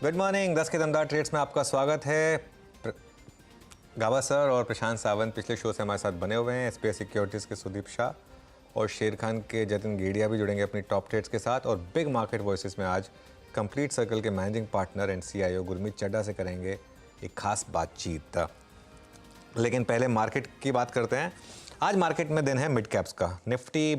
Good morning. 10 के दमदार trades में आपका स्वागत है। गावा सर और प्रशांत सावंत पिछले शो से हमारे साथ बने हुए हैं। एसपीएस सिक्योरिटीज़ के सुदीप शाह और शेर खान के जतिन गेड़िया भी जुड़ेंगे अपनी टॉप ट्रेड्स के साथ। और बिग मार्केट वॉइसेस में आज कंप्लीट सर्कल के managing partner and CEO Gurmeet Chadha से करेंगे एक खास बातचीत। लेकिन पहले मार्केट की बात करते हैं। आज मार्केट में दिन है मिड कैप्स का। निफ्टी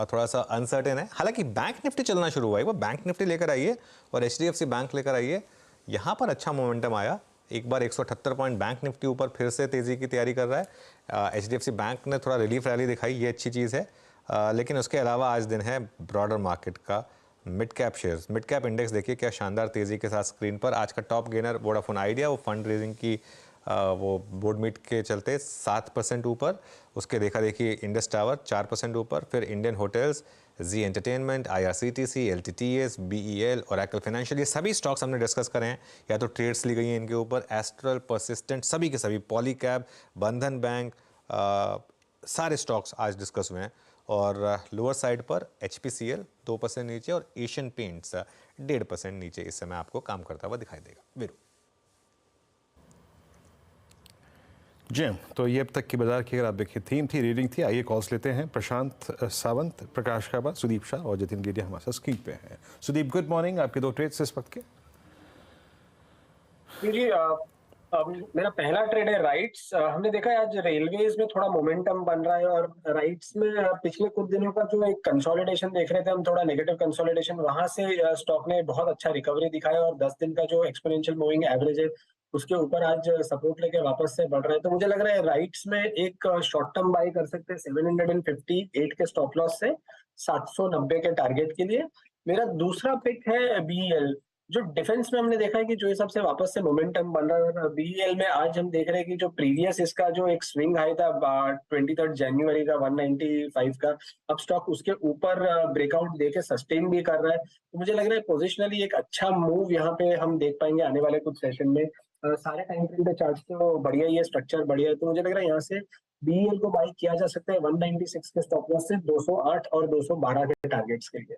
थोड़ा सा अनसर्टेन है, हालांकि बैंक निफ्टी चलना शुरू हुआ है। वो बैंक निफ्टी लेकर आई है और एचडीएफसी बैंक लेकर आई है। यहाँ पर अच्छा मोमेंटम आया। एक बार 178 पॉइंट बैंक निफ्टी ऊपर फिर से तेज़ी की तैयारी कर रहा है। एचडीएफसी बैंक ने थोड़ा रिलीफ रैली दिखाई, ये अच्छी चीज़ है। लेकिन उसके अलावा आज दिन है ब्रॉडर मार्केट का। Mid cap shares, mid cap index देखिए क्या शानदार तेज़ी के साथ स्क्रीन पर। आज का टॉप गेनर वोडाफोन आइडिया, वो फंड रेजिंग की वो बोर्ड मीट के चलते 7% ऊपर। उसके देखा देखिए इंडस टावर 4% ऊपर, फिर Indian Hotels, Zee Entertainment, IRCTC, LTTS, BEL, Oracle Financial, ये सभी स्टॉक्स हमने डिस्कस करें हैं या तो ट्रेड्स ली गई हैं इनके ऊपर। एस्ट्रल, परसिस्टेंट, सभी के सभी, पॉलीकैब, बंधन बैंक, सारे स्टॉक्स आज डिस्कस हुए हैं। और लोअर साइड पर एचपीसीएल 2% नीचे और एशियन पेंट्स 1.5% नीचे इस समय आपको काम करता हुआ दिखाई देगा। वीरू जी, तो ये अब तक की बाजार की अगर आप देखिए थीम थी, रीडिंग थी। आइए कॉल्स लेते हैं। प्रशांत सावंत, प्रकाश काबा, सुदीप शाह और जतिन गेड़िया हमारे साथ स्क्रीन पे हैं। Sudeep, good morning. आपके दो ट्रेड्स इस वक्त के। जी मेरा पहला ट्रेड है राइट्स। हमने देखा है आज रेलवेज में थोड़ा मोमेंटम बन रहा है और राइट्स में पिछले कुछ दिनों का जो एक कंसोलिडेशन देख रहे थे हम, थोड़ा नेगेटिव कंसोलिडेशन, वहां से स्टॉक ने बहुत अच्छा रिकवरी दिखाया और 10 दिन का जो एक्सपोनेंशियल मूविंग एवरेज है उसके ऊपर आज सपोर्ट लेके वापस से बढ़ रहा है। तो मुझे लग रहा है राइट्स में एक शॉर्ट टर्म बाई कर सकते हैं 758 के स्टॉप लॉस से 790 के टारगेट के लिए। मेरा दूसरा पिक है बीईएल। जो डिफेंस में हमने देखा है कि जो ये सबसे वापस से मोमेंटम बन रहा है, और बीईएल में आज हम देख रहे हैं कि जो प्रीवियस इसका जो एक स्विंग हाई था 23 जनवरी का 195 का, अब स्टॉक उसके ऊपर ब्रेकआउट देके सस्टेन भी कर रहा है। तो मुझे लग रहा है पोजिशनली एक अच्छा मूव यहाँ पे हम देख पाएंगे आने वाले कुछ सेशन में। सारे टाइम फ्रेम पे चार्ट तो बढ़िया ही है, स्ट्रक्चर बढ़िया है। तो मुझे लग रहा है यहाँ से बीईएल को बाई किया जा सकता है 196 के स्टॉप लॉस से 208 और 212 के टारगेट्स के लिए।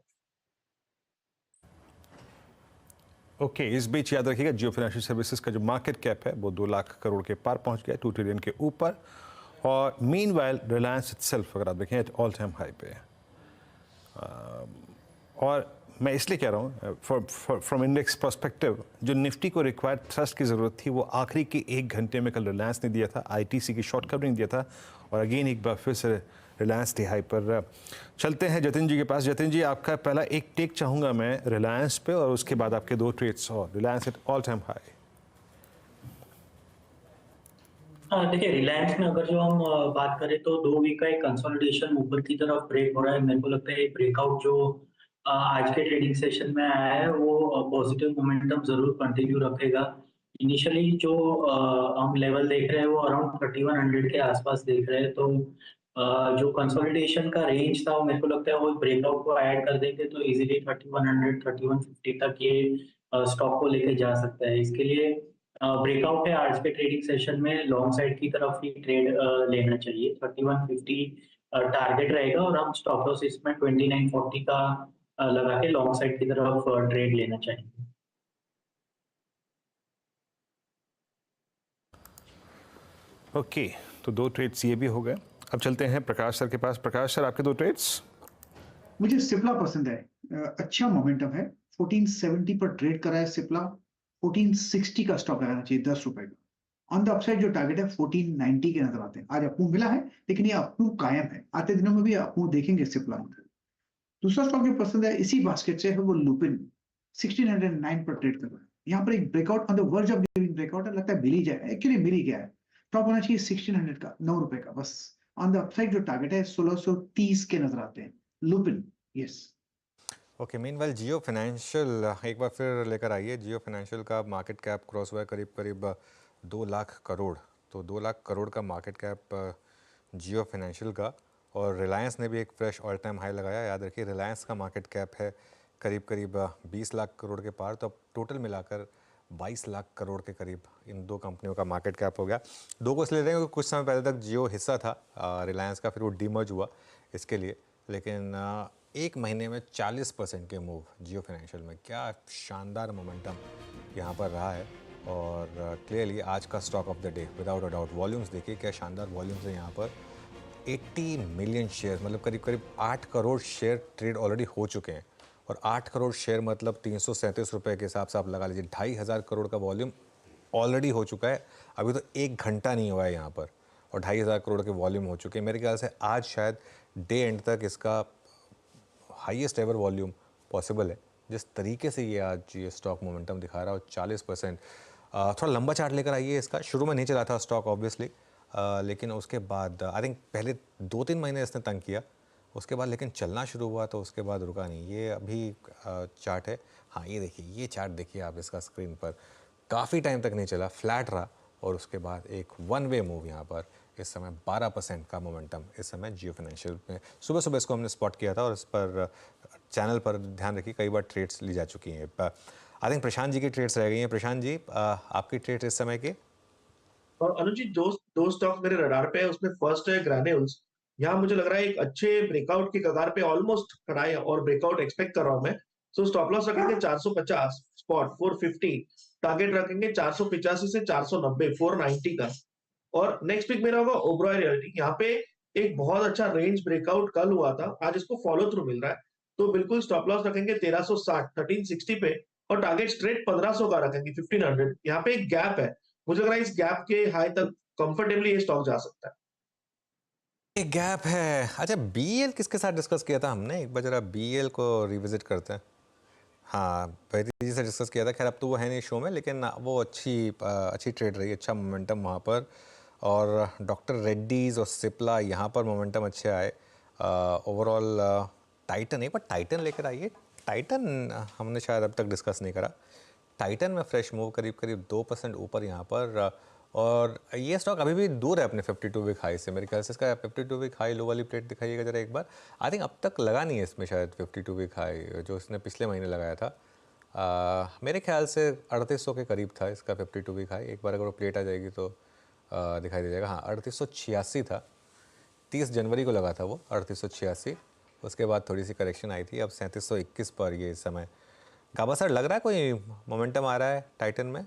ओके, इस बीच याद रखिएगा जियो फाइनेंशियल सर्विसेज का जो मार्केट कैप है वो 2 लाख करोड़ के पार पहुंच गया, 2 ट्रिलियन के ऊपर। और मीनवाइल रिलायंस इटसेल्फ अगर आप देखें ऑल टाइम हाई पे है। और मैं इसलिए कह रहा हूँ फ्रॉम इंडेक्स पर्सपेक्टिव, जो निफ्टी को रिक्वायर्ड थ्रस्ट की ज़रूरत थी वो आखिरी के 1 घंटे में कल रिलायंस ने दिया था। आईटीसी की शॉर्ट कवरिंग दिया था और अगेन एक बार फिर से रिलायंस टी हाई पर। चलते हैं जतिन जी के पास। जतिन जी, आपका पहला एक टेक चाहूँगा मैं रिलायंस पे और उसके बाद आपके 2 ट्रेड्स और। Reliance at all time high. हाँ, देखिए रिलायंस में अगर जो हम बात करें तो 2 वीक का एक कंसोलिडेशन ऊपर की तरफ ब्रेक हो रहा है। मेरे को लगता है ब्रेकआउट जो आज के ट्रेडिंग सेशन में आया है वो पॉजिटिव मोमेंटम जरूर कंटिन्यू रखेगा। इनिशियली जो हम लेवल देख रहे हैं वो अराउंड 3100 के आसपास देख रहे हैं। तो जो कंसोलिडेशन का रेंज था वो मेरे को लगता है वो ब्रेकआउट को ऐड कर देंगे तो इजीली 3100 3150 तक ये स्टॉक को लेके जा सकता है। इसके लिए ब्रेकआउट है आज के ट्रेडिंग सेशन में, लॉन्ग साइड की तरफ ही ट्रेड लेना चाहिए। 3150 टारगेट रहेगा और हम स्टॉप लॉस इसमें 2940 का लगा के लॉन्ग साइड की तरफ ट्रेड लेना चाहिए। ओके, तो 2 ट्रेड्स ये भी हो गए। अब चलते हैं प्रकाश सर के पास। प्रकाश सर, आपके 2 ट्रेड्स। मुझे सिप्ला पसंद है। अच्छा मोमेंटम है। 1470 पर ट्रेड करा है सिप्ला। 1460 का स्टॉप लगाना चाहिए 10 रुपए का। ऑन द अपसाइड जो टारगेट है 1490 के नजर आते हैं। आज अपमूव मिला है लेकिन ये अपमूव कायम है। आते दिनों में भी अपमूव देखेंगे सिप्ला में। दूसरा स्टॉक जो पसंद है इसी बास्केट से है वो लुपिन। 1609 पर ट्रेड कर रहा है। यहाँ पर एक breakout on the verge of giving breakout है, लगता है मिल ही जाए। एक्चुअली मिल ही गया है। टॉप होना चाहिए 1600 का, 9 रुपए का बस। ऑन द अपसाइड जो टारगेट है 1630 के नजर आते हैं। Lupin, yes. ओके, मीनवाइल जियो फाइनेंशियल एक बार फिर लेकर आइए। जियो फाइनेंशियल का मार्केट कैप क्रॉस हुआ है करीब करीब 2 लाख करोड़। तो 2 लाख करोड़ का मार्केट कैप जियो फाइनेंशियल का। और रिलायंस ने भी एक फ्रेश ऑल टाइम हाई लगाया। याद रखिए रिलायंस का मार्केट कैप है करीब करीब 20 लाख करोड़ के पार। तो अब टोटल मिलाकर 22 लाख करोड़ के करीब इन 2 कंपनियों का मार्केट कैप हो गया। 2 को इसलिए ले रहे हैं क्योंकि कुछ समय पहले तक जियो हिस्सा था रिलायंस का, फिर वो डीमर्ज हुआ इसके लिए। लेकिन एक महीने में 40% के मूव जियो फाइनेंशियल में, क्या शानदार मोमेंटम यहाँ पर रहा है। और क्लियरली आज का stock of the day without a doubt. Volumes देखिए क्या शानदार वॉल्यूम्स हैं यहाँ पर। 80 मिलियन शेयर, मतलब करीब करीब 8 करोड़ शेयर ट्रेड ऑलरेडी हो चुके हैं। और 8 करोड़ शेयर मतलब 337 रुपये के हिसाब से आप लगा लीजिए 2,500 करोड़ का वॉल्यूम ऑलरेडी हो चुका है। अभी तो 1 घंटा नहीं हुआ है यहाँ पर और 2,500 करोड़ के वॉल्यूम हो चुके हैं। मेरे ख्याल से आज शायद डे एंड तक इसका हाईएस्ट एवर वॉल्यूम पॉसिबल है। जिस तरीके से ये आज ये स्टॉक मोमेंटम दिखा रहा है और 40%, थोड़ा लंबा चार्ट लेकर आइए इसका। शुरू में नहीं चला था स्टॉक ऑब्वियसली, लेकिन उसके बाद आई थिंक पहले 2-3 महीने इसने तंग किया, उसके बाद लेकिन चलना शुरू हुआ तो उसके बाद रुका नहीं। ये अभी चार्ट है, हाँ ये देखिए, ये चार्ट देखिए आप इसका स्क्रीन पर, काफ़ी टाइम तक नहीं चला, फ्लैट रहा और उसके बाद एक वन वे मूव यहाँ पर। इस समय 12% का मोमेंटम इस समय जियो फाइनेंशियल में। सुबह सुबह इसको हमने स्पॉट किया था और इस पर चैनल पर ध्यान रखिए कई बार ट्रेड्स ली जा चुकी हैं। आई थिंक प्रशांत जी की ट्रेड्स रह गई हैं। प्रशांत जी आपकी ट्रेड्स इस समय के? और अनुज जी, दो स्टॉक मेरे रडार पे है। उसमें फर्स्ट है ग्रैन्यूल्स। यहाँ मुझे लग रहा है एक अच्छे ब्रेकआउट की कगार पे ऑलमोस्ट खड़ा है और ब्रेकआउट एक्सपेक्ट कर रहा हूं मैं। सो स्टॉप लॉस रखेंगे 450, स्पॉट 450, टारगेट रखेंगे 485 से 490, 490 का। और नेक्स्ट पिक मेरा होगा ओबरॉय रियल्टी। यहाँ पे एक बहुत अच्छा रेंज ब्रेकआउट कल हुआ था, आज इसको फॉलो थ्रू मिल रहा है, तो बिल्कुल स्टॉप लॉस रखेंगे 1360, 1360 पे, और टारगेट स्ट्रेट 1500 का रखेंगे, 1500। यहाँ पे एक गैप है, मुझे लग रहा है इस गैप के हाई तक कंफर्टेबली ये स्टॉक जा सकता है। एक गैप है। अच्छा, बीएल किसके साथ डिस्कस किया था हमने? एक बार जरा बीएल को रिविजिट करते हैं। हाँ, बैरी जी से डिस्कस किया था। खैर अब तो वो है नहीं शो में, लेकिन वो अच्छी ट्रेड रही, अच्छा मोमेंटम वहाँ पर। और डॉक्टर रेड्डीज और सिप्ला यहाँ पर मोमेंटम अच्छे आए। ओवरऑल टाइटन, एक बार टाइटन लेकर आइए। टाइटन हमने शायद अब तक डिस्कस नहीं करा। टाइटन में फ्रेश मूव करीब करीब 2% ऊपर यहाँ पर। और ये स्टॉक अभी भी दूर है अपने 52 वीक हाई से। मेरे ख्याल से इसका 52 वीक हाई लो वाली प्लेट दिखाइएगा जरा एक बार। आई थिंक अब तक लगा नहीं है इसमें शायद 52 वीक हाई जो इसने पिछले महीने लगाया था। मेरे ख्याल से 3800 के करीब था इसका 52 वीक हाई। एक बार अगर वो प्लेट आ जाएगी तो दिखाई दे जाएगा। हाँ, 3886 था, 30 जनवरी को लगा था वो 3886। उसके बाद थोड़ी सी करेक्शन आई थी, अब 3721 पर ये इस समय। गाबा सर, लग रहा है कोई मोमेंटम आ रहा है टाइटन में?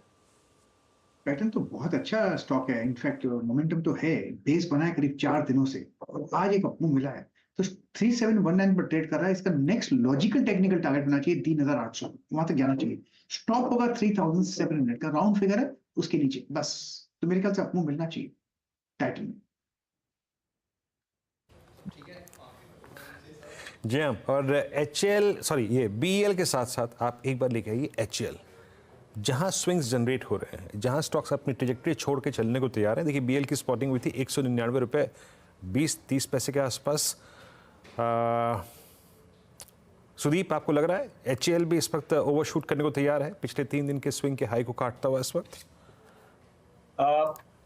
टाइटन तो बहुत अच्छा स्टॉक है, इनफैक्ट मोमेंटम तो है, बेस बना है करीब 4 दिनों से और आज एक अपमूव मिला है, तो 3719 पर ट्रेड कर रहा है। इसका नेक्स्ट लॉजिकल टेक्निकल टारगेट होना चाहिए 3800, वहां तक जाना चाहिए। स्टॉप होगा 3700 का, राउंड फिगर है, उसके नीचे बस। तो मेरे ख्याल से अपमूव मिलना चाहिए टाइटन में। जी हाँ, और ये बीएल के साथ साथ आप एक बार लेके आइए एचएल, जहां स्विंग्स जनरेट हो रहे हैं, जहां स्टॉक्स अपनी ट्रेजेक्टरी छोड़ के चलने को तैयार हैं। देखिए बीएल की स्पॉटिंग हुई थी 199 रुपये 20-30 पैसे के आसपास। सुदीप, आपको लग रहा है एचएल भी इस वक्त ओवरशूट करने को तैयार है, पिछले 3 दिन के स्विंग के हाई को काटता हुआ इस वक्त?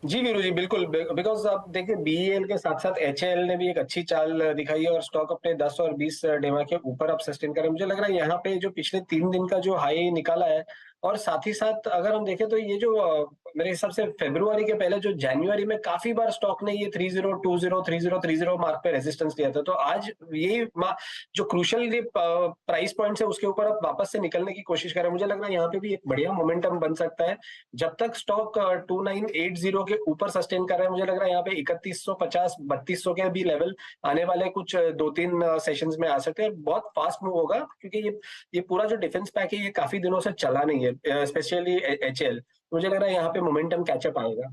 जी वीरू जी, बिल्कुल, बिकॉज आप देखिए बीएल के साथ साथ एचएल ने भी एक अच्छी चाल दिखाई है और स्टॉक अपने 10 और 20 डेमा के ऊपर अब सस्टेन करे। मुझे लग रहा है यहाँ पे जो पिछले 3 दिन का जो हाई निकाला है, और साथ ही साथ अगर हम देखें तो ये जो मेरे हिसाब से फरवरी के पहले जो जनवरी में काफी बार स्टॉक ने ये 3020 3030 मार्क पे रेजिस्टेंस लिया था, तो आज ये जो क्रूशियल प्राइस पॉइंट है उसके ऊपर अब वापस से निकलने की कोशिश कर रहे हैं। मुझे लग रहा है यहाँ पे भी एक बढ़िया मोमेंटम बन सकता है जब तक स्टॉक 2980 के ऊपर सस्टेन कर रहा है। मुझे लग रहा है यहाँ पे 3150 3200 के भी लेवल आने वाले कुछ 2-3 सेशंस में आ सकते हैं। बहुत फास्ट मूव होगा क्योंकि ये पूरा जो डिफेंस पैक है ये काफी दिनों से चला नहीं है, स्पेशली एचएल। मुझे लग रहा है यहाँ पे मोमेंटम कैचअप आएगा।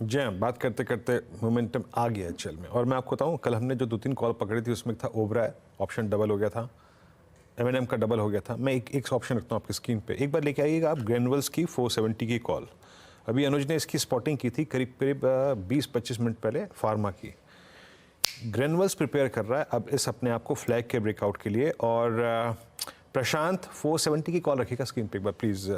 जी हाँ, बात करते करते मोमेंटम आ गया एचएल में। और मैं आपको बताऊँ, कल हमने जो 2-3 कॉल पकड़ी थी उसमें था ओबराय, ऑप्शन डबल हो गया था, M&M का डबल हो गया था। मैं एक ऑप्शन रखता हूँ आपकी स्क्रीन पे, एक बार लेके आइएगा आप ग्रेनुअल्स की 470 की कॉल। अभी अनुज ने इसकी स्पॉटिंग की थी करीब 20-25 मिनट पहले फार्मा की। ग्रेनुअल्स प्रिपेयर कर रहा है अब इस अपने आप को फ्लैग के ब्रेकआउट के लिए। और प्रशांत 470 की कॉल रखिएगा स्क्रीन पे एक बार प्लीज़।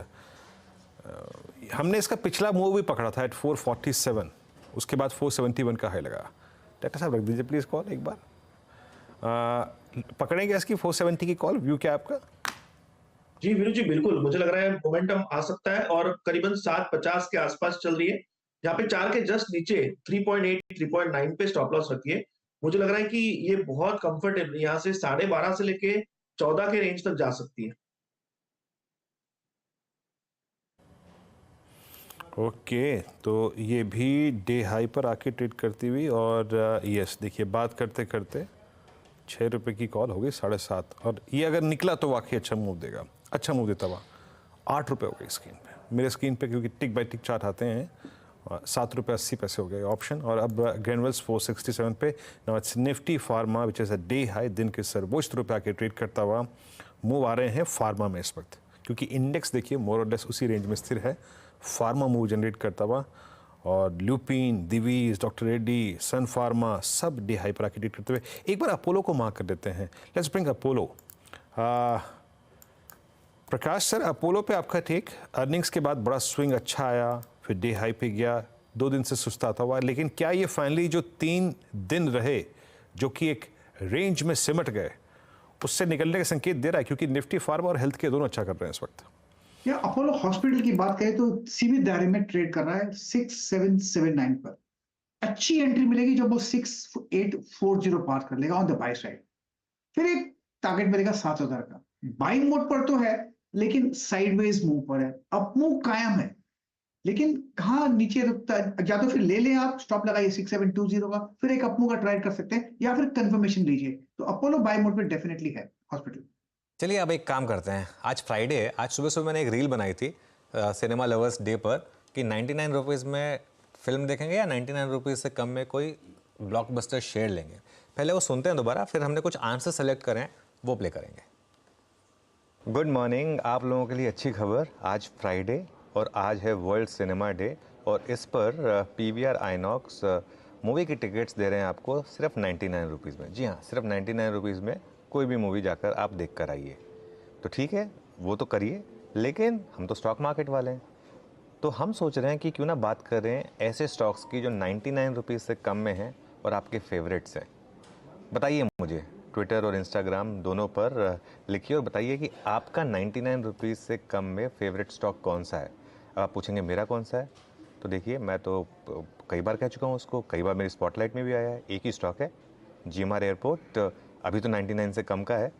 हमने इसका पिछला मूव भी पकड़ा था एट 447, उसके बाद 471 का हाई लगा। डॉक्टर साहब रख दीजिए प्लीज़ कॉल एक बार। पकड़ेंगे इसकी 470 की कॉल, व्यू क्या आपका? जी वीरू जी, बिल्कुल मुझे लग रहा है मोमेंटम आ सकता है और करीबन 750 के आसपास चल रही है। यहाँ पे 4 के जस्ट नीचे 3.8 3.9 पे स्टॉप लॉस रखिए। मुझे लग रहा है कि ये बहुत कंफर्टेबल यहाँ से 12.5 से लेके 14 के रेंज तक जा सकती है। ओके, तो ये भी डे हाई पर आके ट्रेड करती हुई और यस देखिए बात करते करते 6 रुपये की कॉल हो गई 7.5 और ये अगर निकला तो वाकई अच्छा मूव देगा, अच्छा मूव देता हुआ 8 रुपये हो गए स्क्रीन पे, मेरे स्क्रीन पे क्योंकि टिक बाय टिक चार्ट आते हैं 7.80 रुपये हो गए ऑप्शन। और अब ग्रैनुअल्स 467 पे, now it's Nifty pharma which is a day high, दिन के सर्वोच्च रुपये आके ट्रेड करता हुआ मूव आ रहे हैं फार्मा में इस वक्त, क्योंकि इंडेक्स देखिए मोर और लेस उसी रेंज में स्थिर है, फार्मा मूव जनरेट करता हुआ और ल्यूपिन, दिवीज, डॉक्टर रेड्डी, सन फार्मा सब डे हाई पर आके ट्रेड करते हुए। एक बार अपोलो को मार्क कर देते हैं, let's bring Apollo. Prakash sir, Apollo पे आपका टेक, अर्निंग्स के बाद बड़ा स्विंग अच्छा आया, फिर डे हाई पे गया, 2 दिन से सुस्ताता हुआ, लेकिन क्या ये फाइनली जो 3 दिन रहे जो कि एक रेंज में सिमट गए उससे निकलने का संकेत दे रहा है, क्योंकि निफ्टी फार्मा और हेल्थ के दोनों अच्छा कर रहे हैं इस वक्त। या अपोलो हॉस्पिटल की बात करें तो सीमित दायरे में ट्रेड कर रहा है 6779 पर। अच्छी एंट्री मिलेगी जब वो 6840 पार कर लेगा ऑन द बाय साइड, फिर एक टारगेट मिलेगा 7000 का। बाइंग मोड पर तो है लेकिन साइडवेज मूव पर है, अप मूव कायम है, लेकिन कहाँ नीचे रुकता है, या तो फिर ले लें आप, स्टॉप लगाइए 6720 का, फिर एक अप मूव का ट्राई कर सकते हैं या फिर कंफर्मेशन लीजिए। तो अपोलो बाय मोड पर डेफिनेटली है हॉस्पिटल। चलिए अब एक काम करते हैं, आज फ्राइडे है, आज सुबह सुबह मैंने एक रील बनाई थी सिनेमा लवर्स डे पर कि 99 रुपीज़ में फिल्म देखेंगे या 99 रुपीज़ से कम में कोई ब्लॉकबस्टर शेयर लेंगे। पहले वो सुनते हैं दोबारा, फिर हमने कुछ आंसर सेलेक्ट करें वो प्ले करेंगे। गुड मॉर्निंग, आप लोगों के लिए अच्छी खबर, आज फ्राइडे और आज है वर्ल्ड सिनेमा डे और इस पर PVR आइनॉक्स मूवी की टिकट्स दे रहे हैं आपको सिर्फ 99 रुपीज़ में। जी हाँ, सिर्फ 99 रुपीज़ में कोई भी मूवी जाकर आप देख कर आइए। तो ठीक है, वो तो करिए, लेकिन हम तो स्टॉक मार्केट वाले हैं, तो हम सोच रहे हैं कि क्यों ना बात करें ऐसे स्टॉक्स की जो 99 रुपीज़ से कम में हैं और आपके फेवरेट्स हैं। बताइए मुझे, ट्विटर और इंस्टाग्राम दोनों पर लिखिए और बताइए कि आपका 99 रुपीज़ से कम में फेवरेट स्टॉक कौन सा है। अब आप पूछेंगे मेरा कौन सा है, तो देखिए मैं तो कई बार कह चुका हूँ उसको, कई बार मेरी स्पॉटलाइट में भी आया है, एक ही स्टॉक है, GMR एयरपोर्ट, अभी तो 99 से कम का है,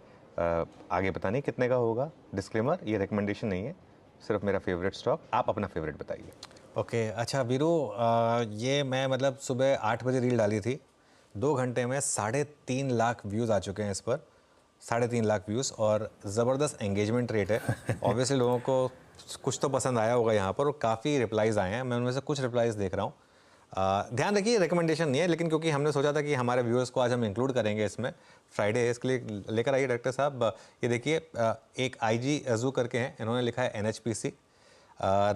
आगे पता नहीं कितने का होगा। डिस्क्लेमर, ये रिकमेंडेशन नहीं है, सिर्फ मेरा फेवरेट स्टॉक, आप अपना फेवरेट बताइए। ओके, अच्छा वीरू, ये मैं मतलब सुबह 8 बजे रील डाली थी, 2 घंटे में 3.5 लाख व्यूज़ आ चुके हैं इस पर, 3.5 लाख व्यूज़ और ज़बरदस्त एंगेजमेंट रेट है। ऑब्वियसली लोगों को कुछ तो पसंद आया होगा यहाँ पर और काफ़ी रिप्लाइज़ आए हैं, मैं उनमें से कुछ रिप्लाइज़ देख रहा हूँ। ध्यान रखिए रिकमेंडेशन नहीं है, लेकिन क्योंकि हमने सोचा था कि हमारे व्यूअर्स को आज हम इंक्लूड करेंगे इसमें, फ्राइडे है इसके लिए लेकर आइए डायरेक्टर साहब। ये देखिए एक IG अजू करके हैं, इन्होंने लिखा है NHPC।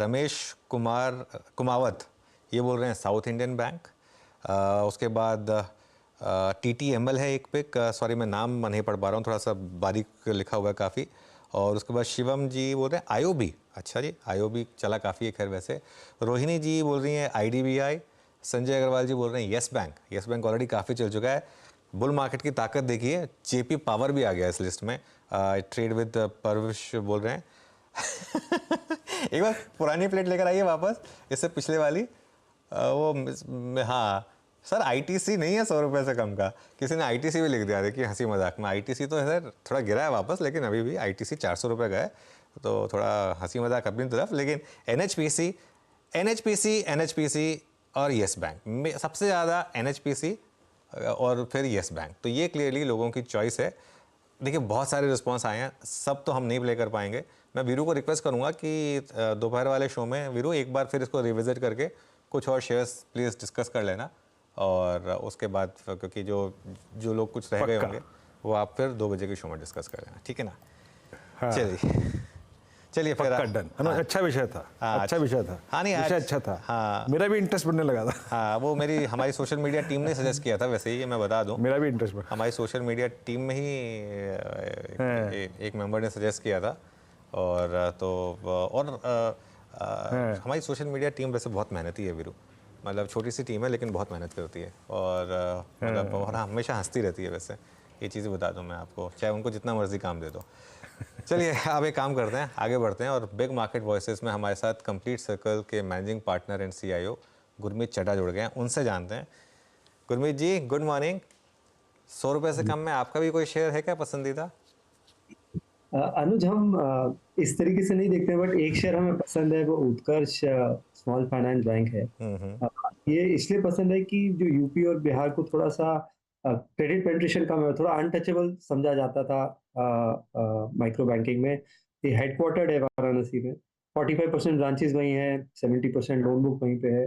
रमेश कुमावत ये बोल रहे हैं साउथ इंडियन बैंक। उसके बाद TTML है एक पिक, सॉरी मैं नाम नहीं पढ़ पा रहा हूँ, थोड़ा सा बारीक लिखा हुआ है काफ़ी। और उसके बाद शिवम जी बोल रहे हैं IOB, अच्छा जी IOB चला काफ़ी है खैर वैसे। रोहिणी जी बोल रही हैं IDBI। संजय अग्रवाल जी बोल रहे हैं येस बैंक ऑलरेडी काफ़ी चल चुका है। बुल मार्केट की ताकत देखिए, JP पावर भी आ गया इस लिस्ट में। ट्रेड विद परविश बोल रहे हैं एक बार पुरानी प्लेट लेकर आइए वापस, इससे पिछले वाली हाँ सर ITC नहीं है 100 रुपये से कम का, किसी ने ITC भी लिख दिया, देखिए हंसी मजाक में। ITC तो है सर थोड़ा गिरा है वापस, लेकिन अभी भी ITC 400 रुपये का है, तो थोड़ा हंसी मजाक अपनी तरफ। लेकिन NHPC और येस बैंक, सबसे ज़्यादा NHPC और फिर येस बैंक, तो ये क्लियरली लोगों की चॉइस है। देखिए बहुत सारे रिस्पॉन्स आए हैं, सब तो हम नहीं प्ले कर पाएंगे। मैं वीरू को रिक्वेस्ट करूंगा कि दोपहर वाले शो में वीरू एक बार फिर इसको रिविजिट करके कुछ और शेयर्स प्लीज़ डिस्कस कर लेना, और उसके बाद क्योंकि जो लोग कुछ रह गए होंगे वो आप फिर 2 बजे के शो में डिस्कस कर लेना, ठीक है ना। हाँ। चलिए फिर डन। हाँ। अच्छा विषय था, अच्छा विषय था। हाँ नहीं विषय अच्छा था। हाँ मेरा भी इंटरेस्ट बनने लगा था। हाँ वो हमारी सोशल मीडिया टीम ने सजेस्ट किया था, वैसे ही मैं बता दूं, मेरा भी इंटरेस्ट बना। हमारी सोशल मीडिया टीम में ही एक मेंबर ने सजेस्ट किया था, और हमारी सोशल मीडिया टीम वैसे बहुत मेहनती है वीरू, मतलब छोटी सी टीम है लेकिन बहुत मेहनत करती है, और मतलब और हमेशा हंसती रहती है। वैसे ये चीज़ें बता दूं मैं आपको, चाहे उनको जितना मर्जी काम दे दो। चलिए अब एक काम करते हैं, आगे बढ़ते हैं, और बिग मार्केट वॉइसेस में हमारे साथ कंप्लीट सर्कल के managing partner and CIO Gurmeet Chadha जुड़ गए हैं, उनसे जानते हैं। गुरमीत जी गुड मॉर्निंग। 100 रुपये से कम में आपका भी कोई शेयर है क्या पसंदीदा? अनुज, हम इस तरीके से नहीं देखते, बट एक शेयर हमें पसंद है, वो उत्कर्ष स्मॉल फाइनेंस बैंक है। हम्म। ये इसलिए पसंद है कि जो यूपी और बिहार को थोड़ा सा क्रेडिट पेनिट्रेशन कम है, थोड़ा अनटचेबल समझा जाता था माइक्रो बैंकिंग में। ये हेडक्वार्टर्ड है वाराणसी में, 45% ब्रांचेस वहीं हैं, 70% लोन बुक वहीं पे है।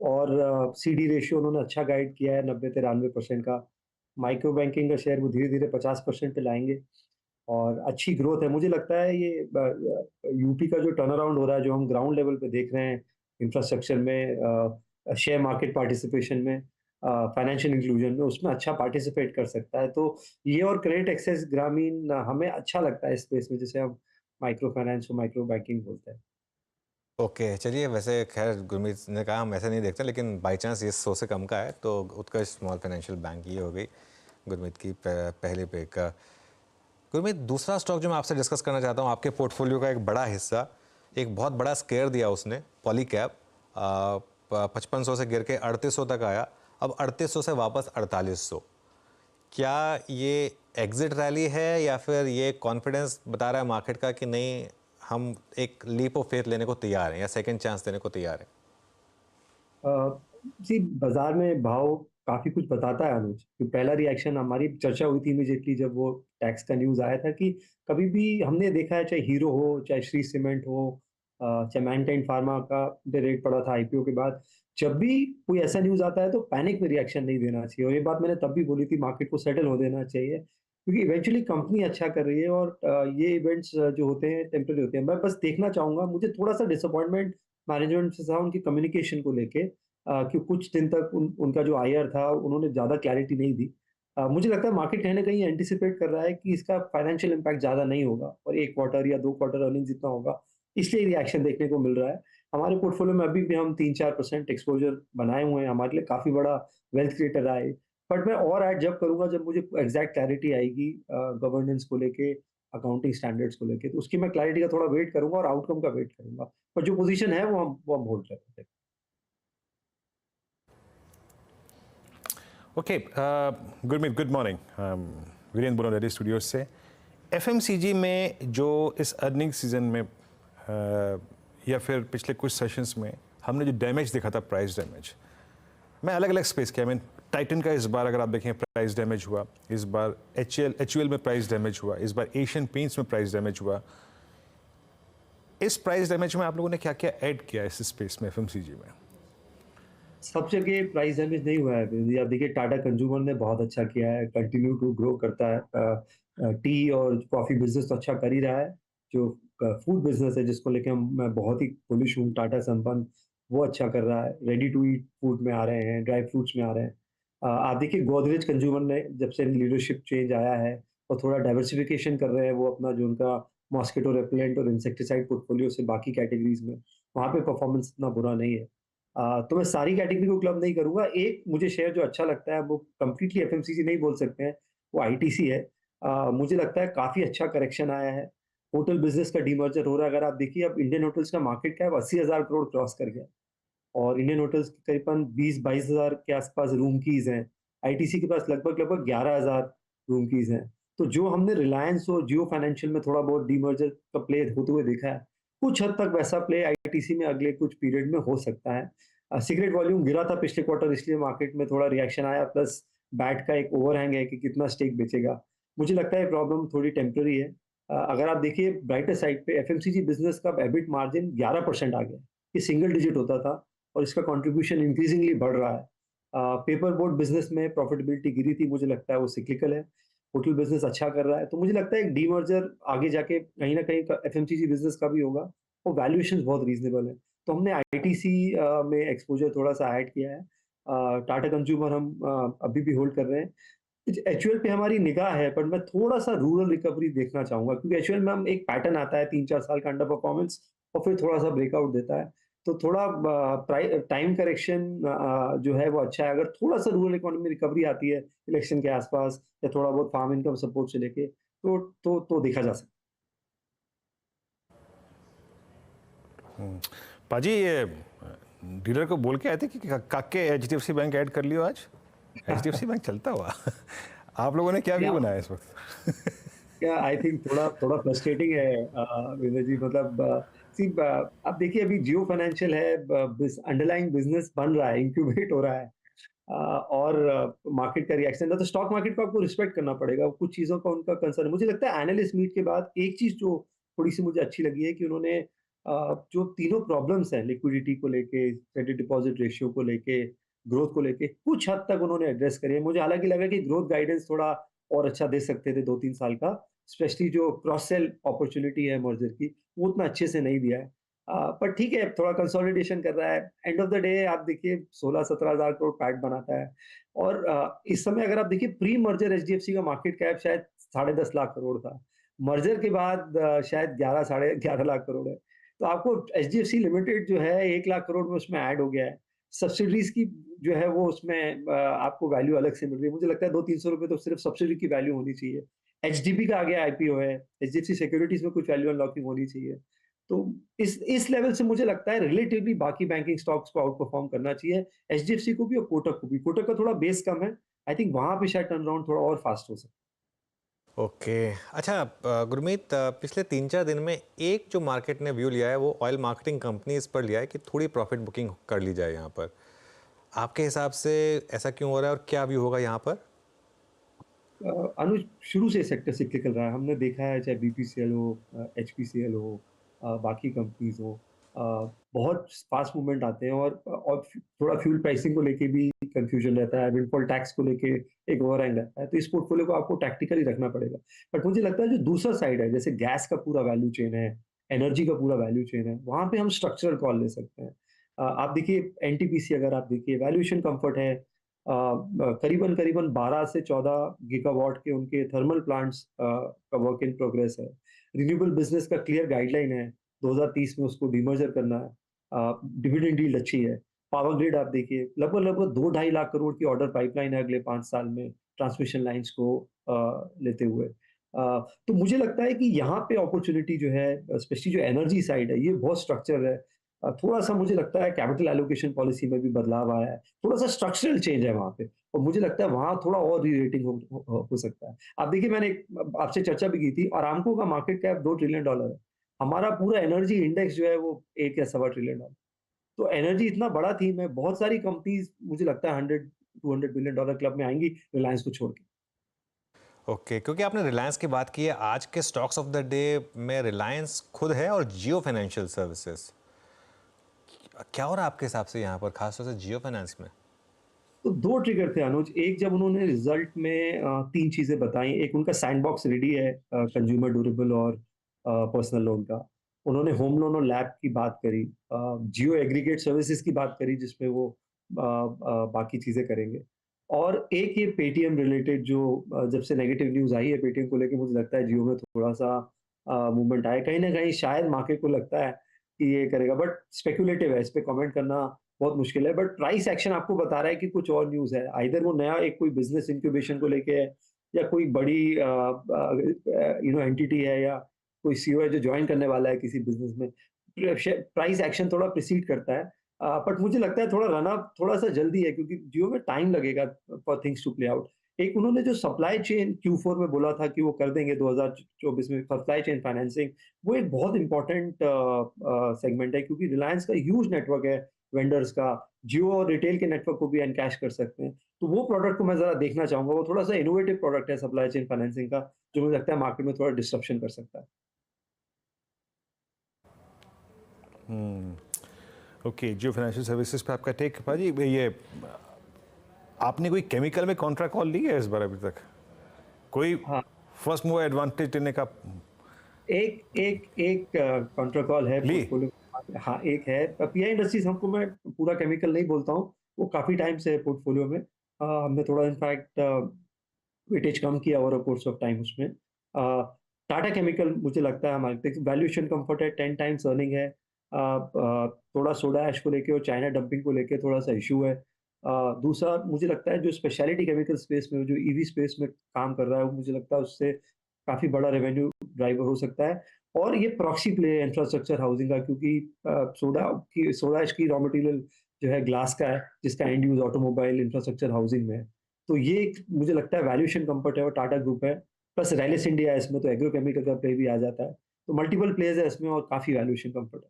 और CD रेशियो उन्होंने अच्छा गाइड किया है, 90-93% का। माइक्रो बैंकिंग का शेयर वो धीरे धीरे 50% पे लाएंगे और अच्छी ग्रोथ है। मुझे लगता है ये यूपी का जो टर्न अराउंड हो रहा है, जो हम ग्राउंड लेवल पे देख रहे हैं, इंफ्रास्ट्रक्चर में, शेयर मार्केट पार्टिसिपेशन में, फाइनेंशियल इंक्लूजन में, उसमें अच्छा पार्टिसिपेट कर सकता है। तो ये और क्रेडिट एक्सेस ग्रामीण हमें अच्छा लगता है इस स्पेस में, जिसे हम माइक्रो फाइनेंस और माइक्रो बैंकिंग बोलते हैं। ओके, चलिए, वैसे खैर गुरमीत ने कहा हम ऐसे नहीं देखते, लेकिन बाई चांस ये 100 से कम का है तो उत्कर्ष स्मॉल फाइनेंशियल बैंक ये हो गई गुरमीत की पहली पिक। गुरमीत, दूसरा स्टॉक जो मैं आपसे डिस्कस करना चाहता हूँ, आपके पोर्टफोलियो का एक बड़ा हिस्सा, एक बहुत बड़ा स्केयर दिया उसने, पॉलीकैब। 5500 से गिर के 3800 तक आया, अब 3800 से वापस 4800। क्या ये एग्जिट रैली है या फिर ये कॉन्फिडेंस बता रहा है मार्केट का कि नहीं, हम एक लीप ऑफ फेथ लेने को तैयार हैं या सेकंड चांस देने को तैयार हैं? जी, बाजार में भाव काफी कुछ बताता है अनुज। कि पहला रिएक्शन, हमारी चर्चा हुई थी इमीडिएटली जब वो टैक्स का न्यूज आया था, कि कभी भी हमने देखा है, चाहे हीरो हो, चाहे श्री सीमेंट हो, चाहे मैनकाइंड फार्मा का रेट पड़ा था आईपीओ के बाद, जब भी कोई ऐसा न्यूज आता है तो पैनिक में रिएक्शन नहीं देना चाहिए। और ये बात मैंने तब भी बोली थी, मार्केट को सेटल हो देना चाहिए, क्योंकि इवेंचुअली कंपनी अच्छा कर रही है और ये इवेंट्स जो होते हैं टेम्पररी होते हैं। मैं बस देखना चाहूंगा, मुझे थोड़ा सा डिसअपॉइंटमेंट मैनेजमेंट से था उनकी कम्युनिकेशन को लेके, कि कुछ दिन तक उनका जो आईआर था, उन्होंने ज़्यादा क्लैरिटी नहीं दी। मुझे लगता है मार्केट कहीं न कहीं एंटिसिपेट कर रहा है कि इसका फाइनेंशियल इम्पैक्ट ज़्यादा नहीं होगा और 1 क्वार्टर या 2 क्वार्टर अर्निंग्स जितना होगा, इसलिए रिएक्शन देखने को मिल रहा है। हमारे पोर्टफोलियो में अभी भी हम 3-4% एक्सपोज़र बनाए हुए हैं, हमारे लिए काफ़ी बड़ा वेल्थ क्रिएटर रहा है। बट मैं और ऐड जब करूँगा जब मुझे एग्ज़ैक्ट क्लैरिटी आएगी गवर्नेंस को लेके, अकाउंटिंग स्टैंडर्ड्स को लेके, तो उसकी मैं क्लैरिटी का थोड़ा वेट करूँगा और आउटकम का वेट करूँगा। पर जो पोज़ीशन है वो हम होल्ड करेंगे। Okay, Gurmeet, good morning. Virendra बोल रेडी स्टूडियो से। एफएमसीजी में जो इस अर्निंग सीजन में या फिर पिछले कुछ सेशंस में हमने जो डैमेज देखा था, प्राइस डैमेज, मैं अलग अलग स्पेस के, आई मीन टाइटन का इस बार अगर आप देखें प्राइस डैमेज हुआ, इस बार HUL में प्राइस डैमेज हुआ, इस बार एशियन पेंट्स में प्राइस डैमेज हुआ। इस प्राइस डैमेज में आप लोगों ने क्या क्या ऐड किया इस स्पेस में एफएमसीजी में? सब जगह प्राइस डैमेज नहीं हुआ है। आप देखिए, टाटा कंज्यूमर ने बहुत अच्छा किया है, कंटिन्यू टू ग्रो करता है। टी और कॉफी बिजनेस तो अच्छा कर ही रहा है। जो फूड बिजनेस है, जिसको लेके मैं बहुत ही बुलिश हूँ, टाटा संपन्न, वो अच्छा कर रहा है। रेडी टू ईट फूड में आ रहे हैं, ड्राई फ्रूट्स में आ रहे हैं। आप देखिए, गोदरेज कंज्यूमर ने जब से लीडरशिप चेंज आया है, वो थोड़ा डाइवर्सिफिकेशन कर रहे हैं। वो अपना जो उनका मॉस्किटो रेपेलेंट और इंसेक्टिसाइड पोर्टफोलियो से बाकी कैटेगरीज में, वहाँ पे परफॉर्मेंस इतना बुरा नहीं है। तो मैं सारी कैटेगरी को क्लब नहीं करूंगा। एक मुझे शेयर जो अच्छा लगता है, वो कंप्लीटली एफएमसीजी नहीं बोल सकते हैं, वो आईटीसी है। मुझे लगता है काफी अच्छा करेक्शन आया है। होटल बिजनेस का डीमर्जर हो रहा है। अगर आप देखिए, अब इंडियन होटल्स का मार्केट कैप 80,000 करोड़ क्रॉस कर गया और इंडियन होटल्स के करीबन 20-22 हजार के आसपास रूम कीज हैं। आईटीसी के पास लगभग 11,000 रूम कीज हैं। तो जो हमने रिलायंस और जियो फाइनेंशियल में थोड़ा बहुत डीमर्जर का प्ले होते हुए देखा है, कुछ हद तक वैसा प्ले आईटीसी में अगले कुछ पीरियड में हो सकता है। सिगरेट वॉल्यूम गिरा था पिछले क्वार्टर, इसलिए मार्केट में थोड़ा रिएक्शन आया, प्लस बैट का एक ओवरहैंग है कि कितना स्टेक बेचेगा। मुझे लगता है प्रॉब्लम थोड़ी टेम्पररी है। अगर आप देखिए ब्राइटर साइड पे, एफएमसीजी बिजनेस का एबिट मार्जिन 11% आ गया। ये सिंगल डिजिट होता था और इसका कंट्रीब्यूशन इंक्रीजिंगली बढ़ रहा है। पेपर बोर्ड बिजनेस में प्रॉफिटेबिलिटी गिरी थी, मुझे लगता है वो सिक्लिकल है। होटल बिजनेस अच्छा कर रहा है, तो मुझे लगता है एक डीमर्जर आगे जाके कहीं ना कहीं एफएमसीजी बिजनेस का भी होगा और वैल्यूएशन बहुत रीजनेबल है। तो हमने आईटीसी में एक्सपोजर थोड़ा सा ऐड किया है। टाटा कंज्यूमर हम अभी भी होल्ड कर रहे हैं। एचयूएल पे हमारी निगाह है, पर मैं थोड़ा सा रूरल रिकवरी देखना चाहूंगा, क्योंकि एचयूएल में हम एक पैटर्न आता है 3-4 साल का अंडर परफॉर्मेंस और फिर थोड़ा सा ब्रेकआउट देता है। तो थोड़ा टाइम करेक्शन जो है वो अच्छा है। अगर थोड़ा सा रूरल इकोनॉमी रिकवरी आती है इलेक्शन के आसपास, या थोड़ा बहुत फार्म इनकम सपोर्ट से लेके, तो देखा जा सकता है। पाजी, ये डीलर को बोल के आए थे कि काके HDFC बैंक ऐड कर लियो आज? HDFC बैंक चलता हुआ आप लोगों ने क्या व्यू बनाया इस वक्त? क्या आई थिंक थोड़ा थोड़ा फ्रस्ट्रेटिंग है विनय जी, मतलब आप देखिए अभी जियो फाइनेंशियल है, अंडरलाइंग बिजनेस बन रहा है, इंक्यूबेट हो रहा है, और मार्केट का रिएक्शन है, तो स्टॉक मार्केट को आपको रिस्पेक्ट करना पड़ेगा, कुछ चीज़ों का उनका कंसर्न। मुझे लगता है एनालिस्ट मीट के बाद एक चीज़ जो थोड़ी सी मुझे अच्छी लगी है कि उन्होंने जो तीनों प्रॉब्लम्स हैं, लिक्विडिटी को लेके, क्रेडिट डिपॉजिट रेशियो को लेके, ग्रोथ को लेके, कुछ हद तक उन्होंने एड्रेस करे। मुझे हालांकि लगा कि ग्रोथ गाइडेंस थोड़ा और अच्छा दे सकते थे 2-3 साल का, स्पेशली जो क्रॉस सेल अपॉर्चुनिटी है मर्जर की, वो उतना अच्छे से नहीं दिया है। पर ठीक है, थोड़ा कंसोलिडेशन कर रहा है। एंड ऑफ द डे आप देखिए 16-17 हज़ार करोड़ पैट बनाता है, और इस समय अगर आप देखिए प्री मर्जर एचडीएफसी का मार्केट कैप शायद 10.5 लाख करोड़ था। मर्जर के बाद शायद 11 साढ़े 11 लाख करोड़ है। तो आपको एचडीएफसी लिमिटेड जो है 1 लाख करोड़ में उसमें ऐड हो गया है। सब्सिडीज की जो है वो उसमें आपको वैल्यू अलग से मिल रही है। मुझे लगता है 200-300 रुपए तो सिर्फ सब्सिडी की वैल्यू होनी चाहिए। एचडीबी का आगे आईपीओ है, एचडीएफसी सिक्योरिटीज में कुछ वैल्यू अनलॉकिंग होनी चाहिए। तो इस लेवल से मुझे लगता है रिलेटिवली बाकी बैंकिंग स्टॉक्स को आउट परफॉर्म करना चाहिए, एचडीएफसी को भी और कोटक को भी। कोटक का थोड़ा बेस कम है, आई थिंक वहां पे शायद टर्न अराउंड थोड़ा और फास्ट हो सकता है। ओके अच्छा गुरमीत, पिछले 3-4 दिन में एक जो मार्केट ने व्यू लिया है वो ऑयल मार्केटिंग कंपनीज पर लिया है कि थोड़ी प्रॉफिट बुकिंग कर ली जाए यहाँ पर। आपके हिसाब से ऐसा क्यों हो रहा है और क्या व्यू होगा यहाँ पर? अनुज, शुरू से सेक्टर सिक्लिकल रहा है, हमने देखा है, चाहे बीपीसीएल हो, एचपीसीएल हो, बाकी कंपनीज हो, बहुत फास्ट मूवमेंट आते हैं, और थोड़ा फ्यूल प्राइसिंग को लेके भी कंफ्यूजन रहता है, विंडफॉल टैक्स को लेके एक ओवरहैंग रहता है, तो इस पोर्टफोलियो को आपको टैक्टिकली रखना पड़ेगा। बट मुझे लगता है जो दूसरा साइड है, जैसे गैस का पूरा वैल्यू चेन है, एनर्जी का पूरा वैल्यू चेन है, वहां पे हम स्ट्रक्चरल कॉल ले सकते हैं। आप देखिए एनटीपीसी, अगर आप देखिए वैल्यूएशन कंफर्ट है, करीबन करीबन 12 से 14 गीगावाट के उनके थर्मल प्लांट्स का वर्क इन प्रोग्रेस है। रिन्यूएबल बिजनेस का क्लियर गाइडलाइन है, 2030 में उसको डीमर्जर करना है। डिविडेंड यील्ड अच्छी है। पावर ग्रिड आप देखिए, लगभग लगभग 2-2.5 लाख करोड़ की ऑर्डर पाइपलाइन है अगले 5 साल में, ट्रांसमिशन लाइंस को लेते हुए। तो मुझे लगता है कि यहाँ पे अपॉर्चुनिटी जो है, स्पेशली जो एनर्जी साइड है, ये बहुत स्ट्रक्चर है। थोड़ा सा मुझे लगता है कैपिटल एलोकेशन पॉलिसी में भी बदलाव आया है, थोड़ा सा स्ट्रक्चरल चेंज है वहाँ पे, और मुझे लगता है वहाँ थोड़ा और री रेटिंग हो सकता है। आप देखिए, मैंने आपसे चर्चा भी की थी, अरामको का मार्केट कैप $2 ट्रिलियन है, हमारा पूरा एनर्जी इंडेक्स जो है वो 1 या सवा ट्रिलियन डॉलर। तो एनर्जी इतना बड़ा थीम है, बहुत सारी कंपनीज मुझे लगता है $100-200 बिलियन क्लब में आएंगी रिलायंस को छोड़ के। ओके क्योंकि आपने रिलायंस की बात की है, आज के स्टॉक्स ऑफ द डे में रिलायंस खुद है और जियो फाइनेंशियल सर्विसेज। क्या हो रहा है आपके हिसाब से यहाँ पर, खासतौर से जियो फाइनेंस में? तो 2 ट्रिगर थे अनुज। एक, जब उन्होंने रिजल्ट में 3 चीजें बताई, एक उनका सैंडबॉक्स रेडी है, कंज्यूमर ड्यूरेबल और पर्सनल लोन का। उन्होंने होम लोन और लैब की बात करी, जियो एग्रीगेट सर्विसेज की बात करी जिसमें वो बाकी चीजें करेंगे। और एक ये पेटीएम रिलेटेड, जो जब से नेगेटिव न्यूज आई है पेटीएम को लेके, मुझे लगता है जियो में थोड़ा सा मूवमेंट आया, कहीं ना कहीं शायद मार्केट को लगता है कि ये करेगा, बट स्पेकुलेटिव है, इस पे कमेंट करना बहुत मुश्किल है। बट प्राइस एक्शन आपको बता रहा है कि कुछ और न्यूज है, आइदर वो नया एक कोई बिजनेस इंक्यूबेशन को लेके है, या कोई बड़ी एंटिटी है, या कोई सीईओ है जो ज्वाइन करने वाला है किसी बिजनेस में। प्राइस एक्शन थोड़ा प्रिसीड करता है, बट मुझे लगता है थोड़ा रन अप थोड़ा सा जल्दी है, क्योंकि जियो में टाइम लगेगा for things to play out. एक उन्होंने जो सप्लाई चेन Q4 में बोला था कि वो कर देंगे 2024 में, सप्लाई चेन फाइनेंसिंग, वो एक बहुत इंपॉर्टेंट सेगमेंट है, क्योंकि रिलायंस का ह्यूज नेटवर्क है वेंडर्स का, जियो और रिटेल के नेटवर्क को भी एनकैश कर सकते हैं। तो वो प्रोडक्ट को मैं जरा देखना चाहूंगा, वो थोड़ा सा इनोवेटिव प्रोडक्ट है सप्लाई चेन फाइनेंसिंग का, जो मुझे लगता है मार्केट में थोड़ा डिस्ट्रप्शन कर सकता है। ओके, जियो फाइनेंशियल सर्विसेज पे आपका टेक भाजी। ये आपने कोई केमिकल में कॉन्ट्रैक्ट कॉल ली है इस बार अभी तक? कोई फर्स्ट मूवर एडवांटेज लेने का? एक काउंटर कॉल है पोर्टफोलियो। हाँ, एक है पीआई इंडस्ट्रीज। हमको, मैं पूरा केमिकल नहीं बोलता हूँ, वो काफी टाइम से है पोर्टफोलियो में। हमने थोड़ा इनफैक्ट वेटेज कम किया ओवर कोर्स ऑफ टाइम उसमें। टाटा केमिकल मुझे लगता है हमारे वैल्यूएशन कंफर्ट है, 10 टाइम्स अर्निंग है। थोड़ा सोडा ऐश को लेके और चाइना डंपिंग को लेके थोड़ा सा इशू है। दूसरा, मुझे लगता है जो स्पेशलिटी केमिकल स्पेस में, जो ईवी स्पेस में काम कर रहा है, वो मुझे लगता है उससे काफी बड़ा रेवेन्यू ड्राइवर हो सकता है। और ये प्रॉक्सी प्ले है इंफ्रास्ट्रक्चर हाउसिंग का, क्योंकि सोडा ऐश की रॉ मटेरियल जो है ग्लास का है, जिसका and use automobile infrastructure housing में है। तो ये मुझे लगता है वैल्यूएशन कंफर्ट है और टाटा ग्रुप है, प्लस रैलिस इंडिया है इसमें, तो एग्रोकेमिकल का प्ले भी आ जाता है, तो मल्टीपल प्लेयर्स है इसमें और काफी वैल्यूएशन कंफर्ट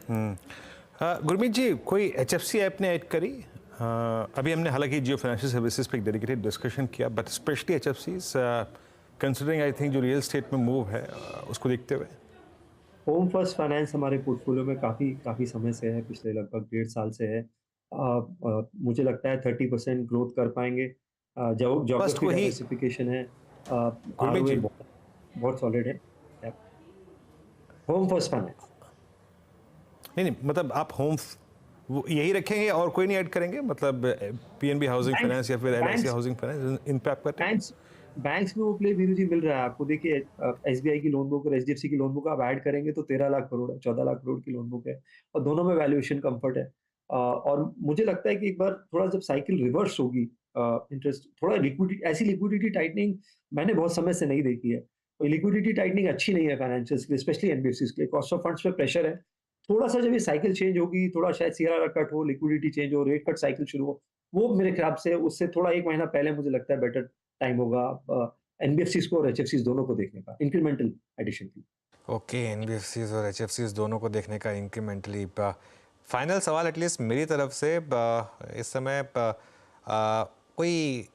है। गुरमीत जी, कोई HFC ऐप ने ऐड करी? अभी हमने हालांकि जियो फाइनेंशियल सर्विसेज पे एक डेडिकेटेड डिस्कशन किया, but specially HFCs considering I think जो रियल स्टेट में मूव है उसको देखते हुए। होम फर्स्ट फाइनेंस हमारे पोर्टफोलियो में काफी समय से है, पिछले लगभग 1.5 साल से है। मुझे लगता है 30% ग्रोथ कर पाएंगे। ज्योग्राफी डाइवर्सिफिकेशन है, ROA बहुत सॉलिड है। होम फर्स्ट फाइनेंस नहीं, मतलब आप होम वो यही रखेंगे और कोई नहीं ऐड करेंगे, मतलब PNB हाउसिंग फाइनेंस या फिर LIC हाउसिंग फाइनेंस, इन पे आप करते हैं? बैंक्स में वो प्ले वीरू जी मिल रहा है आपको। देखिए SBI की लोन बुक और HDFC की लोन बुक आप ऐड करेंगे तो 13 लाख करोड़ है, 14 लाख करोड़ की लोन बुक है, और दोनों में वैल्यूएशन कंफर्ट है। और मुझे लगता है कि एक बार थोड़ा जब साइकिल रिवर्स होगी, इंटरेस्ट थोड़ा लिक्विडिटी, ऐसी लिक्विडिटी टाइटनिंग मैंने बहुत समय से नहीं देखी है। लिक्विडिटी टाइटनिंग अच्छी नहीं है फाइनेंशियल्स के लिए, स्पेशली NBFCs के लिए। कॉस्ट ऑफ फंड्स पे प्रेशर है। थोड़ा सा जब ये साइकिल चेंज होगी, थोड़ा शायद CRR कट हो, लिक्विडिटी चेंज हो, रेट कट साइकिल शुरू हो, वो मेरे ख्याल से उससे थोड़ा 1 महीना पहले मुझे लगता है बेटर टाइम होगा NBFCs को और HFCs दोनों को देखने का, इंक्रीमेंटल एडिशन की। ओके, NBFCs और HFCs दोनों को देखने का इंक्रीमेंटली। फाइनल सवाल एटलीस्ट मेरी तरफ से, इस समय कोई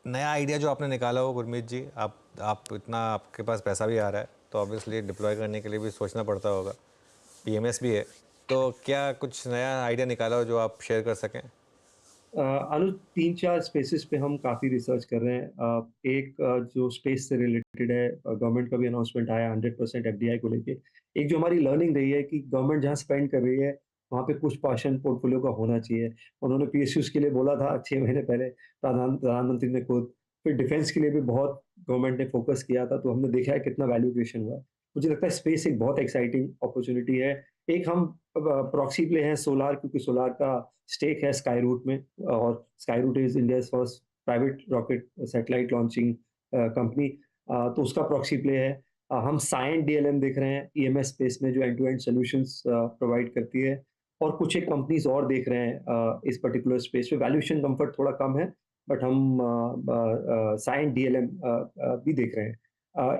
नया आइडिया जो आपने निकाला हो गुरमीत जी? आप इतना, आपके पास पैसा भी आ रहा है तो ऑब्वियसली डिप्लॉय करने के लिए भी सोचना पड़ता होगा, PMS भी है, तो क्या कुछ नया आइडिया निकाला हो जो आप शेयर कर सकें? अनुज, 3-4 स्पेसेस पे हम काफ़ी रिसर्च कर रहे हैं। एक जो स्पेस से रिलेटेड है, गवर्नमेंट का भी अनाउंसमेंट आया 100% FDI को लेके। एक जो हमारी लर्निंग रही है कि गवर्नमेंट जहाँ स्पेंड कर रही है वहाँ पे कुछ पोर्शन पोर्टफोलियो का होना चाहिए। उन्होंने PSUs के लिए बोला था 6 महीने पहले, प्रधानमंत्री ने खुद। फिर डिफेंस के लिए भी बहुत गवर्नमेंट ने फोकस किया था, तो हमने देखा है कितना वैल्यू क्रिएशन हुआ। मुझे लगता है स्पेस एक बहुत एक्साइटिंग अपॉर्चुनिटी है। एक हम प्रॉक्सी प्ले हैं सोलार, क्योंकि सोलार का स्टेक है स्काई रूट में, और Skyroot is India first private rocket satellite launching company, तो उसका प्रॉक्सी प्ले है। हम साइंट DLM देख रहे हैं EMS स्पेस में, जो end to end solutions provide करती है, और कुछ एक कंपनीज और देख रहे हैं इस पर्टिकुलर स्पेस पे। वैल्यूएशन कंफर्ट थोड़ा कम है, बट हम साइंट DLM भी देख रहे हैं।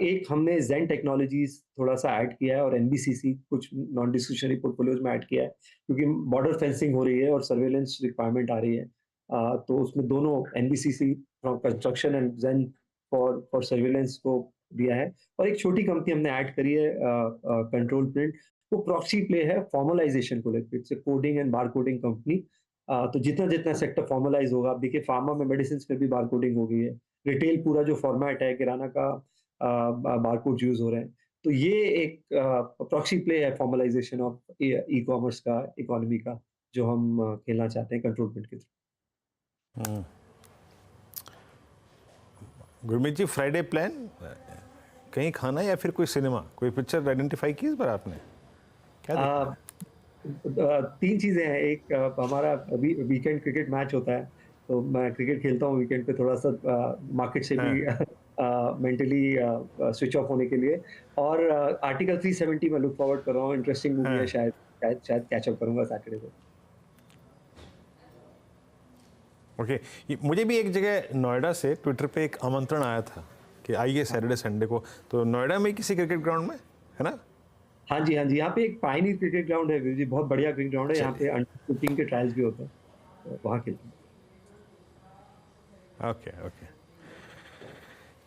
एक हमने जेन टेक्नोलॉजीज थोड़ा सा ऐड किया है, और NBCC कुछ नॉन डिस्क्रिशनरी पोर्टफोलियोज में ऐड किया है, क्योंकि बॉर्डर फेंसिंग हो रही है और सर्वेलेंस रिक्वायरमेंट आ रही है। तो उसमें दोनों NBCC from construction and Zen for surveillance को दिया है। और एक छोटी कंपनी हमने ऐड करी है कंट्रोल प्रिंट, वो प्रॉक्सी प्ले है फॉर्मलाइजेशन को लेकर। It's coding and bar coding company. तो जितना जितना सेक्टर फॉर्मलाइज होगा, आप देखिए फार्मा में, मेडिसिन में भी बार कोडिंग हो गई है, रिटेल पूरा जो फॉर्मेट है किराना का बारकोड यूज हो रहे हैं। तो ये एक प्रॉक्सी प्ले है फॉर्मलाइजेशन ऑफ ई-कॉमर्स का, इकोनॉमी का, जो हम खेलना चाहते हैं कंट्रोल प्रिंट के थ्रू। गुरमीत जी, फ्राइडे प्लान कहीं खाना या फिर कोई सिनेमा, कोई पिक्चर आइडेंटिफाई की इस बार आपने? क्या 3 चीजें हैं। एक हमारा वीकेंड क्रिकेट मैच होता है, तो मैं क्रिकेट खेलता हूँ वीकेंड पे, थोड़ा सा मार्केट से भी मेंटली स्विच ऑफ होने के लिए। और आर्टिकल 370 में लुक फॉरवर्ड कर रहा हूँ, इंटरेस्टिंग मूवी है, शायद कैच अप करूंगा सैटरडे को। ओके, मुझे भी एक जगह नोएडा से ट्विटर पे एक आमंत्रण आया था कि आइए सैटरडे संडे को, तो नोएडा में किसी क्रिकेट ग्राउंड में है ना? हाँ जी, यहाँ पे एक पायनियर क्रिकेट ग्राउंड है जी, बहुत बढ़िया क्रिकेट ग्राउंड है। यहाँ पे अंडर 15 के ट्रायल्स भी होते हैं, तो वहाँ खेलते हैं। ओके,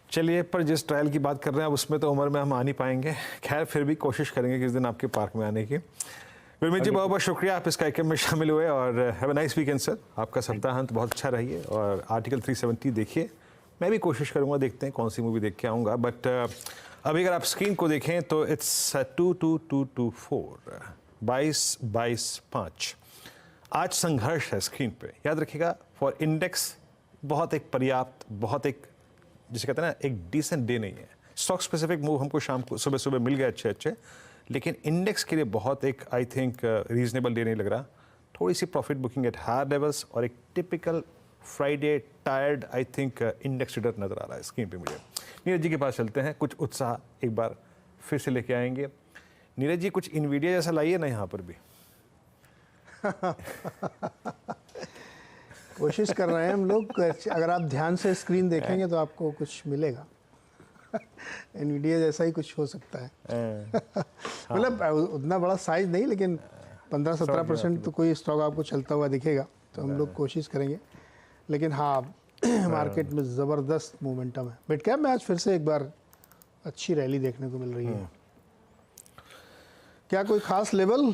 चलिए, पर जिस ट्रायल की बात कर रहे हैं उसमें तो उम्र में हम आ नहीं पाएंगे। खैर, फिर भी कोशिश करेंगे किस दिन आपके पार्क में आने की। गुरमीत जी, बहुत बहुत शुक्रिया, आप इस कार्यक्रम में शामिल हुए, और have a nice weekend sir. आपका सप्ताहांत बहुत अच्छा रहिए, और आर्टिकल 370 देखिए। मैं भी कोशिश करूँगा, देखते हैं कौन सी मूवी देख के आऊँगा। बट अभी अगर आप स्क्रीन को देखें तो इट्स 22224, 22-5। आज संघर्ष है स्क्रीन पे, याद रखिएगा। फॉर इंडेक्स बहुत एक पर्याप्त, बहुत एक, जिसे कहते हैं ना, एक डिसेंट डे नहीं है। स्टॉक स्पेसिफिक मूव हमको शाम को सुबह सुबह मिल गए अच्छे, लेकिन इंडेक्स के लिए बहुत एक, आई थिंक, रीजनेबल डे नहीं लग रहा। थोड़ी सी profit booking at higher levels, और एक typical Friday tired, I think, index trader नजर आ रहा है स्क्रीन पे मुझे। नीरज जी के पास चलते हैं, कुछ उत्साह एक बार फिर से लेके आएंगे। नीरज जी, कुछ इनवीडिया जैसा लाइए ना यहाँ पर भी। कोशिश कर रहे हैं हम लोग। अगर आप ध्यान से स्क्रीन देखेंगे तो आपको कुछ मिलेगा। एनवीडिया जैसा ही कुछ हो सकता है। मतलब उतना बड़ा साइज नहीं, लेकिन 15-17% तो कोई स्टॉक आपको चलता हुआ दिखेगा। तो हम लोग कोशिश करेंगे, लेकिन हाँ मार्केट में ज़बरदस्त मोमेंटम है। मिड कैप में आज फिर से एक बार अच्छी रैली देखने को मिल रही है। क्या कोई खास लेवल?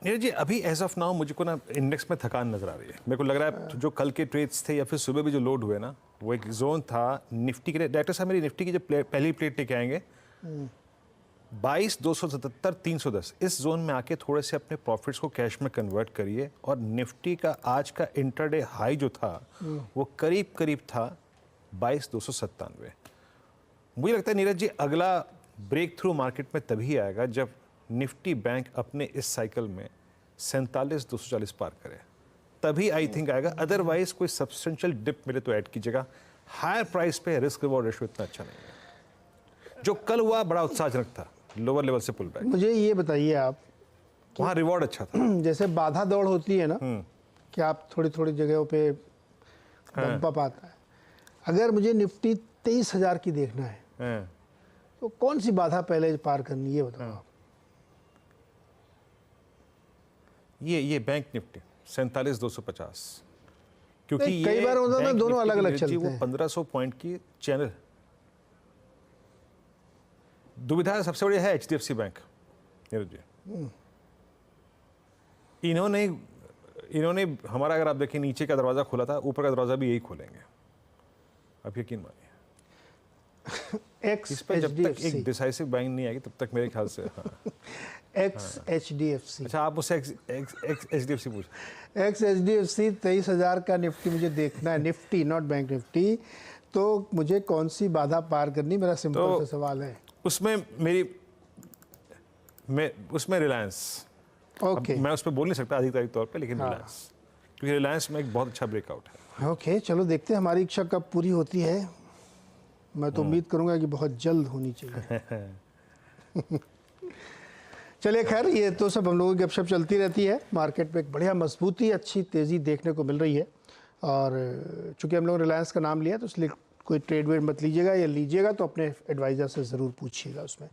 नीरज जी, अभी एज ऑफ नाउ मुझे को ना इंडेक्स में थकान नजर आ रही है। मेरे को लग रहा है जो कल के ट्रेड्स थे या फिर सुबह भी जो लोड हुए ना, वो एक जोन था निफ्टी के लिए। डायरेक्टर साहब, मेरी निफ्टी की जो पहली प्लेट लेके आएंगे 22,277, 310, इस जोन में आके थोड़े से अपने प्रॉफिट्स को कैश में कन्वर्ट करिए। और निफ्टी का आज का इंटरडे हाई जो था वो करीब करीब था 22,297। मुझे लगता है नीरज जी, अगला ब्रेक थ्रू मार्केट में तभी आएगा जब निफ्टी बैंक अपने इस साइकिल में 47,240 पार करे, तभी आई थिंक आएगा। अदरवाइज कोई सब्सटेंशियल डिप मिले तो ऐड कीजिएगा। हायर प्राइस पे रिस्क रिवॉर्ड रेशियो इतना अच्छा नहीं है। जो कल हुआ बड़ा उत्साहजनक था, लोअर लेवल से पुल बैक। मुझे ये बताइए आप, वहाँ रिवॉर्ड अच्छा था। जैसे बाधा दौड़ होती है ना, कि आप थोड़ी थोड़ी जगहों पे बम्प अप आता है। अगर मुझे निफ्टी 23,000 की देखना है तो कौन सी बाधा पहले पार करनी है, ये बताओ आप। ये बैंक निफ्टी 47,250, क्योंकि कई बार होता है दोनों अलग अलग चलते वो हैं। 1500 पॉइंट की चैनल। दुविधा सबसे बड़ी है HDFC बैंक नीरज जी। इन्होंने हमारा, अगर आप देखें, नीचे का दरवाजा खुला था, ऊपर का दरवाजा भी यही खोलेंगे, आप यकीन मानिए। इस पर जब तक एक डिसाइसिव बाइंग नहीं आएगी तब तक मेरे ख्याल से XHDFC। अच्छा, आप मुझसे HDFC पूछ। XHDFC 23,000 का निफ्टी मुझे देखना है, निफ्टी नॉट बैंक निफ्टी। तो मुझे कौन सी बाधा पार करनी, मेरा सिंपल सा सवाल है। उसमें रिलायंस। ओके, मैं उस पर बोल नहीं सकता आधिकारिक तौर पे, लेकिन रिलायंस, क्योंकि रिलायंस में एक बहुत अच्छा ब्रेकआउट है। ओके, चलो देखते हैं हमारी इच्छा कब पूरी होती है। मैं तो उम्मीद करूंगा कि बहुत जल्द होनी चाहिए। चलिए, खैर ये तो सब हम लोगों की गपशप चलती रहती है। मार्केट में एक बढ़िया मजबूती, अच्छी तेज़ी देखने को मिल रही है। और चूंकि हम लोग रिलायंस का नाम लिया तो इसलिए कोई ट्रेड वेड मत लीजिएगा, या लीजिएगा तो अपने एडवाइज़र से ज़रूर पूछिएगा उसमें।